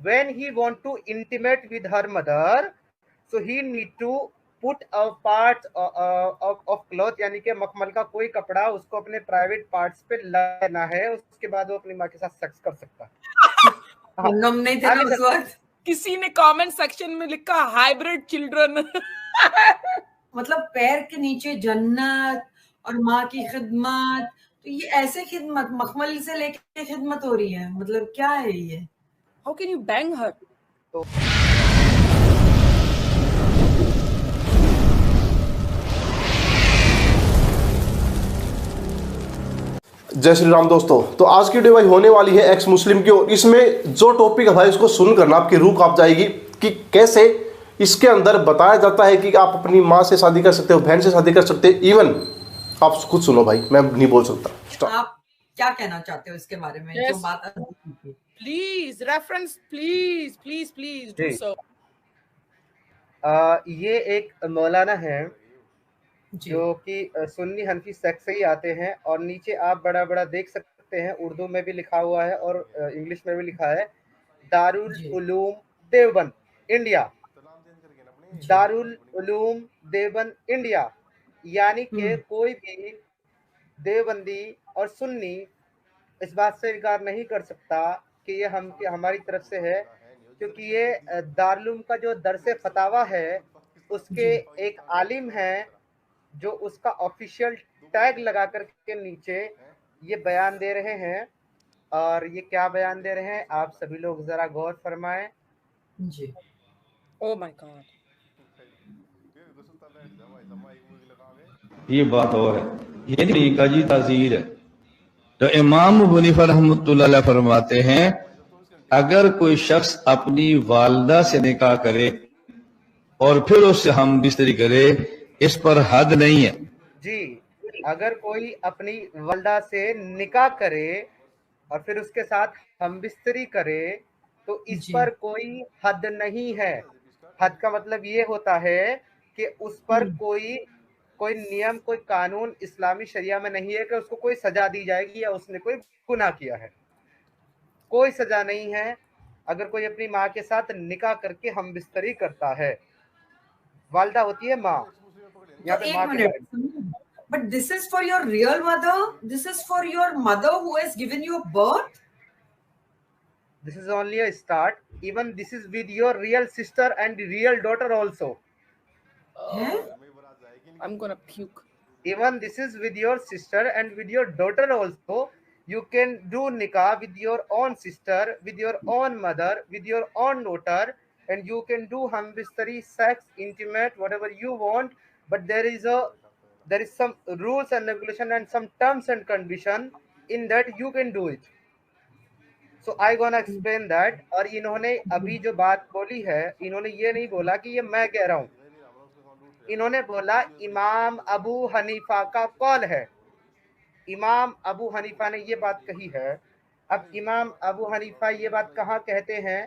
when he want to intimate with her mother, so he need to put a part of cloth, यानी कि मखमल का कोई कपड़ा उसको अपने प्राइवेट पार्ट्स पे लगाना है, उसके बाद वो अपनी माँ के साथ सेक्स कर सकता है। हम नहीं थे ना उस वक्त। किसी ने कमेंट सेक्शन में लिखा हाइब्रिड चिल्ड्रन। मतलब पैर के नीचे जन्नत और माँ की खिदमत, तो ये ऐसे खिदमत मखमल से लेके खिदमत हो रही है, मतलब क्या है ये? हाउ कैन यू बैंग हर? जय श्री राम दोस्तों। तो आज की वीडियो भाई होने वाली है एक्स मुस्लिम की, और इसमें जो टॉपिक है भाई उसको सुन करना आपकी रूह कांप जाएगी कि कैसे इसके अंदर बताया जाता है कि आप अपनी माँ से शादी कर सकते हो, बहन से शादी कर सकते हो। इवन आप खुद सुनो भाई, मैं नहीं बोल सकता। आप क्या कहना चाहते हो इसके बारे में? जो बात please reference, please please please do so. ये एक मौलाना है जो कि सुन्नी हनफी सेक्ट से ही आते हैं, और नीचे आप बड़ा बड़ा देख सकते हैं, उर्दू में भी लिखा हुआ है और इंग्लिश में भी लिखा है, दारुल उलूम देवबंद इंडिया। दारुल उलूम देवबंद इंडिया, यानी कि कोई भी देवबंदी और सुन्नी इस बात से इनकार नहीं कर सकता कि ये हमारी तरफ से है, क्योंकि ये दारुल का जो दरसे फतावा है उसके एक आलिम हैं जो उसका ऑफिशियल टैग लगा कर के नीचे ये बयान दे रहे हैं। और ये क्या बयान दे रहे हैं आप सभी लोग जरा गौर फरमाएं जी। ओह माय गॉड, ये बात और है, ये तरीका जी ताज़ीर है। तो इमाम अबू हनीफा रहमतुल्लाह अलैह फरमाते हैं, अगर कोई शख्स अपनी वालदा से निकाह करे और फिर उससे हम बिस्तरी करे, इस पर हद नहीं है जी। अगर कोई अपनी वालदा से निकाह करे और फिर उसके साथ हम बिस्तरी करे तो इस पर कोई हद नहीं है। हद का मतलब ये होता है कि उस पर कोई नियम, कोई कानून इस्लामी शरिया में नहीं है कि उसको कोई सजा दी जाएगी या उसने कोई गुनाह किया है। कोई सजा नहीं है अगर कोई अपनी माँ के साथ निकाह करके हम बिस्तरी करता है। वालदा होती है माँ, यहाँ पे माँ के बारे में। But this is for your real mother. This is for your mother who has given you birth. This is only a start. Even this is with your real sister and real daughter also. I'm gonna puke. Even this is with your sister and with your daughter also. You can do nikah with your own sister, with your own mother, with your own daughter, and you can do hambistari, sex, intimate, whatever you want. But there is some rules and regulation and some terms and condition in that you can do it. So I gonna explain that. और इन्होंने अभी जो बात बोली है, इन्होंने ये नहीं बोला कि ये मैं कह रहा हूँ, इन्होंने बोला इमाम अबू हनीफा का कौल है। इमाम अबू हनीफा ने ये बात कही है। अब इमाम अबू हनीफा ये बात कहाँ कहते हैं,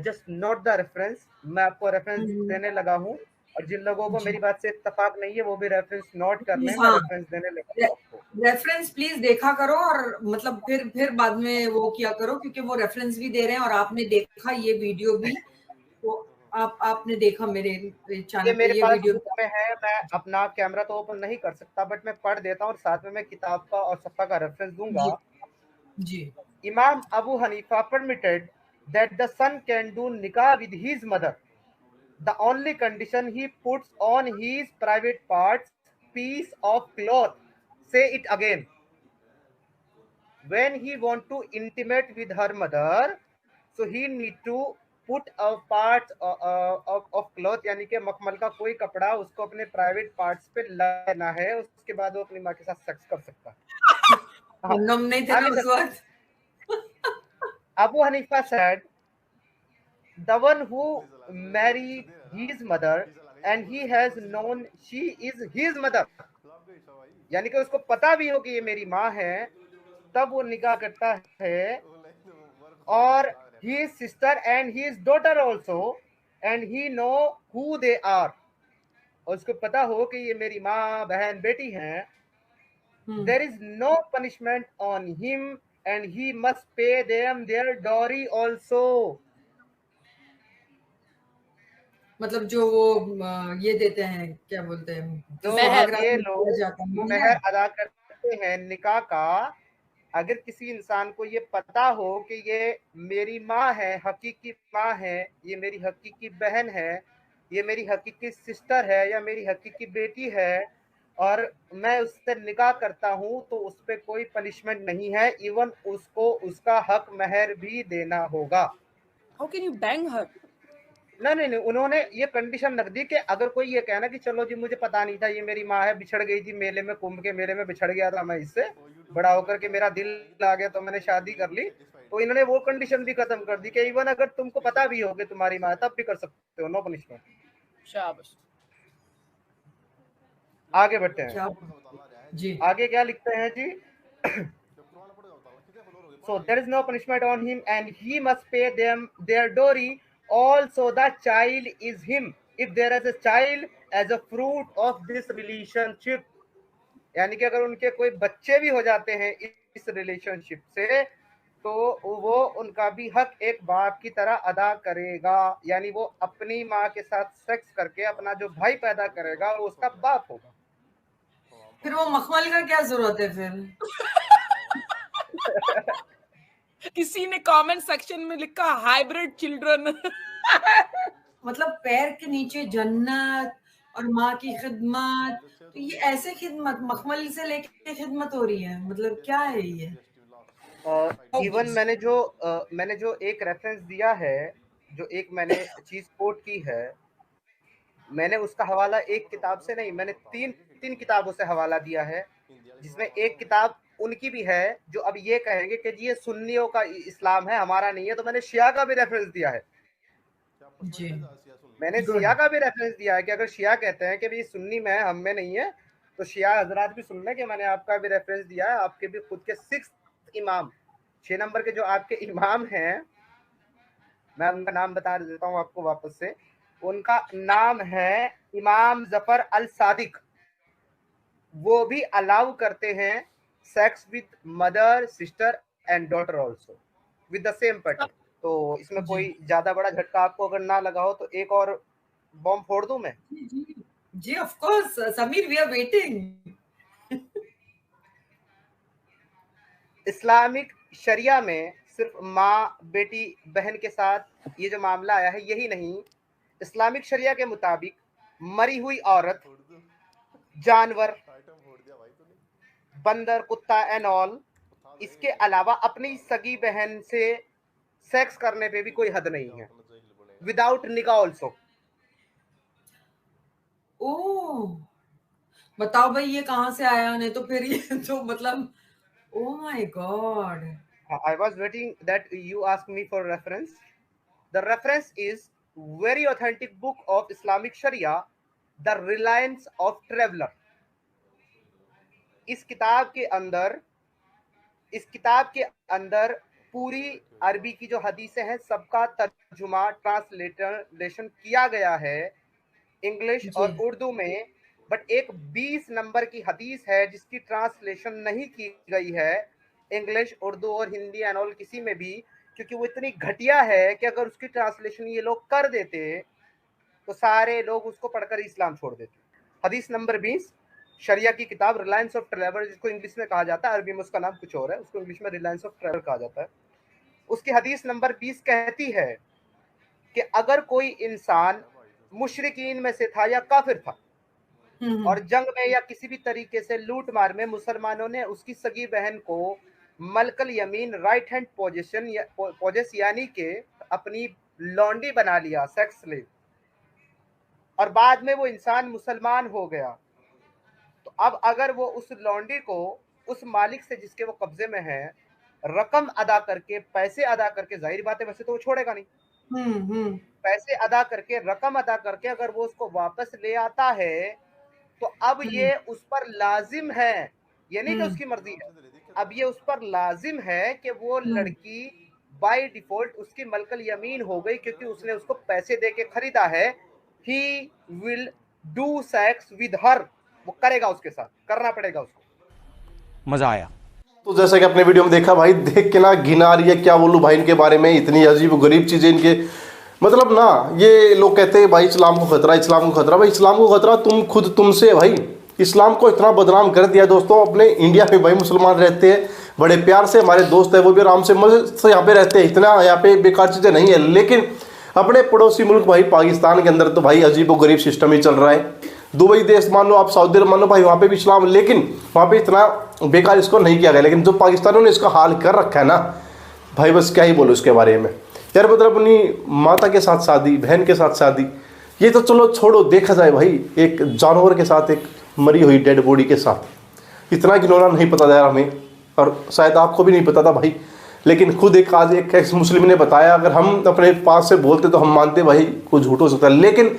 जस्ट नोट द रेफरेंस। मैं आपको रेफरेंस देने लगा हूँ, और जिन लोगों को मेरी बात से इत्तेफाक नहीं है वो भी रेफरेंस नोट कर लें। मैं रेफरेंस देने लगा हूँ आपको। रेफरेंस प्लीज देखा करो, और मतलब फिर बाद में वो किया करो, क्योंकि वो रेफरेंस भी दे रहे हैं और आपने देखा ये वीडियो भी, तो आपने देखा मेरे चैनल पे ये वीडियो में है। मैं अपना कैमरा तो ओपन नहीं कर सकता, बट मैं पढ़ देता हूँ और साथ में मैं किताब का और सफ़ा का रेफरेंस दूंगा। जी। इमाम Abu Hanifa permitted that the son can do nikah with his mother. The only condition he puts on his private parts piece of cloth. Say it again. When he want to intimate with her mother, so he need to put a part of cloth, यानी कि मखमल का कोई कपड़ा उसको अपने private parts पे लगाना है, उसके बाद वो अपनी माँ के साथ सेक्स कर सकता है। हम नहीं थे ना उस वक्त। Abu Hanifa said, the one who married his mother and he has known she is his mother, यानी कि उसको पता भी हो कि ये मेरी माँ है, तब वो निकाह करता है। और his sister and his daughter also, and he know who they are, और उसको पता हो कि ये मेरी माँ, बहन, बेटी हैं। There is no punishment on him and he must pay them their dowry also. मतलब जो वो ये देते हैं, क्या बोलते हैं, जो जो सुहागरात ये में लोग दिया जाता है, मेहर अदा करते हैं निकाह का, अगर किसी इंसान को ये पता हो कि ये मेरी माँ है, हकीकी माँ है, ये मेरी हकीकी बहन है, ये मेरी हकीकी सिस्टर है या मेरी हकीकी बेटी है, और मैं उससे निकाह करता हूँ, तो उस पर कोई पनिशमेंट नहीं है, इवन उसको उसका हक महर भी देना होगा। How can you bang her? नहीं, उन्होंने ये कंडीशन रख दी कि अगर कोई ये कहना कि चलो जी मुझे पता नहीं था ये मेरी माँ है, बिछड़ गई थी मेले में, कुंभ के मेले में बिछड़ गया था मैं इससे, बड़ा होकर के मेरा दिल आ गया तो मैंने शादी कर ली, तो इन्होंने वो कंडीशन भी खत्म कर दी कि इवन अगर तुमको पता भी हो कि तुम्हारी माँ है तब भी कर सकते हो, नो पनिशमेंट। Shabash. आगे बढ़ते हैं। क्या जी, आगे क्या लिखते हैं जी? So there is no punishment on him and he must pay them their dowry. Also the child is him if there is a child as a fruit of this relationship. यानी कि अगर उनके कोई बच्चे भी हो जाते हैं इस रिलेशनशिप से, तो वो उनका भी हक एक बाप की तरह अदा करेगा, यानी वो अपनी माँ के साथ सेक्स करके अपना जो भाई पैदा करेगा वो उसका बाप होगा। फिर वो मखमल का क्या जरूरत है फिर? किसी ने कमेंट सेक्शन में लिखा हाइब्रिड चिल्ड्रन। मतलब पैर के नीचे जन्नत और माँ की खिदमत, तो ये ऐसे खिदमत मखमल से लेके खिदमत हो रही है, मतलब क्या है ये? इवन मैंने जो एक रेफरेंस दिया है, जो एक मैंने चीज कोट की है, मैंने उसका हवाला एक किताब से नहीं, मैंने तीन किताबों से हवाला दिया है, जिसमें एक किताब उनकी भी है जो अब ये कहेंगे कि जी ये सुन्नियों का इस्लाम है, हमारा नहीं है, तो मैंने शिया का भी रेफरेंस दिया है। जी, मैंने Good. शिया का भी रेफरेंस दिया है कि अगर शिया कहते हैं कि भाई सुन्नी में है, हम में नहीं है, तो शिया हजरात भी सुन लें कि मैंने आपका भी रेफरेंस दिया है, आपके भी खुद के 6 इमाम, 6 नंबर के जो आपके इमाम हैं, मैं उनका नाम बता देता हूँ आपको वापस से। उनका नाम है इमाम जफर अल सादिक। वो भी अलाउ करते हैं sex with mother, sister and daughter also with the same pattern. तो इसमें जी। कोई ज्यादा बड़ा झटका आपको अगर ना लगा हो तो एक और बॉम्ब फोड़ दूं मैं। जी of course Sameer, we are waiting. Islamic शरिया में सिर्फ माँ बेटी बहन के साथ ये जो मामला आया है यही नहीं, इस्लामिक शरिया के मुताबिक मरी हुई औरत, जानवर, बंदर, कुत्ता एंड ऑल, इसके अलावा अपनी सगी बहन से सेक्स करने पे भी कोई हद नहीं है, विदाउट निकाह ऑल्सो। ओह, बताओ भाई ये कहाँ से आया? नहीं तो फिर ये तो मतलब oh my God. I was waiting that you ask me for reference. The reference is very authentic book of Islamic Sharia, The Reliance of Traveler. इस किताब के अंदर पूरी अरबी की जो हदीसें हैं सबका तर्जुमा ट्रांसलेशन किया गया है इंग्लिश और उर्दू में, बट एक 20 नंबर की हदीस है जिसकी ट्रांसलेशन नहीं की गई है इंग्लिश, उर्दू और हिंदी एंड ऑल किसी में भी, क्योंकि वो इतनी घटिया है कि अगर उसकी ट्रांसलेशन ये लोग कर देते तो सारे लोग उसको पढ़कर इस्लाम छोड़ देते। हदीस नंबर 20, शरिया की किताब रिलायंस ऑफ ट्रैवलर, जिसको इंग्लिश में कहा जाता है, अरबी में उसका नाम कुछ और है, उसको इंग्लिश में रिलायंस ऑफ ट्रैवलर कहा जाता है। उसकी हदीस नंबर 20 कहती है कि अगर कोई इंसान मुशरिकीन में से था या काफिर था और जंग में या किसी भी तरीके से लूट मार में मुसलमानों ने उसकी सगी बहन को मलकल यमीन, राइट हैंड पोजेस यानी के अपनी लौंडी बना लिया, सेक्स स्लेव, और बाद में वो इंसान मुसलमान हो गया, तो अब अगर वो उस लौंडी को उस मालिक से जिसके वो कब्जे में है रकम अदा करके, पैसे अदा करके, जाहिर बात है वैसे तो वो छोड़ेगा नहीं, पैसे अदा करके, रकम अदा करके अगर वो उसको वापस ले आता है तो अब ये उस पर लाजिम है, ये नहीं कि उसकी मर्जी है, अब ये उस पर लाजिम है कि वो लड़की बाय डिफॉल्ट उसकी मलकल यमीन हो गई, क्योंकि उसने उसको पैसे दे के खरीदा है। He will do sex with her, वो करेगा, उसके साथ करना पड़ेगा उसको। मजा आया। तो जैसा कि अपने वीडियो में देखा भाई, देख के ना घिना आ रही है, क्या बोलूँ भाई इनके बारे में, इतनी अजीब गरीब चीज़ें इनके, मतलब ना ये लोग कहते हैं भाई इस्लाम को खतरा, इस्लाम को खतरा। भाई इस्लाम को खतरा तुमसे है भाई। इस्लाम को इतना बदनाम कर दिया दोस्तों। अपने इंडिया में भाई मुसलमान रहते हैं बड़े प्यार से, हमारे दोस्त है वो भी आराम से मजे से यहाँ पे रहते हैं, इतना यहाँ पे बेकार चीज़ें नहीं है। लेकिन अपने पड़ोसी मुल्क भाई पाकिस्तान के अंदर तो भाई अजीब व गरीब सिस्टम ही चल रहा है। दुबई देश मान लो, आप सऊदी अरब मान लो भाई, वहाँ पे भी इस्लाम, लेकिन वहाँ पे इतना बेकार इसको नहीं किया गया। लेकिन जो पाकिस्तानियों ने इसका हाल कर रखा है ना भाई, बस क्या ही बोलो इसके बारे में यार। मतलब अपनी माता के साथ शादी, बहन के साथ शादी, ये तो चलो छोड़ो, देखा जाए भाई एक जानवर के साथ, एक मरी हुई डेड बॉडी के साथ, इतना घिनौना नहीं पता यार हमें, और शायद आपको भी नहीं पता था भाई। लेकिन खुद एक आज एक एक्स मुस्लिम ने बताया, अगर हम अपने पास से बोलते तो हम मानते भाई कुछ झूठ हो सकता है, लेकिन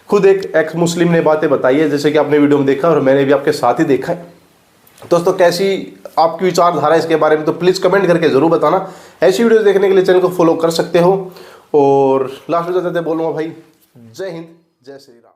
खुद एक एक्स मुस्लिम ने बातें बताई है, जैसे कि आपने वीडियो में देखा और मैंने भी आपके साथ ही देखा है। दोस्तों कैसी आपकी विचारधारा इसके बारे में, तो प्लीज़ कमेंट करके ज़रूर बताना। ऐसी वीडियो देखने के लिए चैनल को फॉलो कर सकते हो। और लास्ट में जाते बोलूँगा भाई, जय हिंद, जय श्री राम।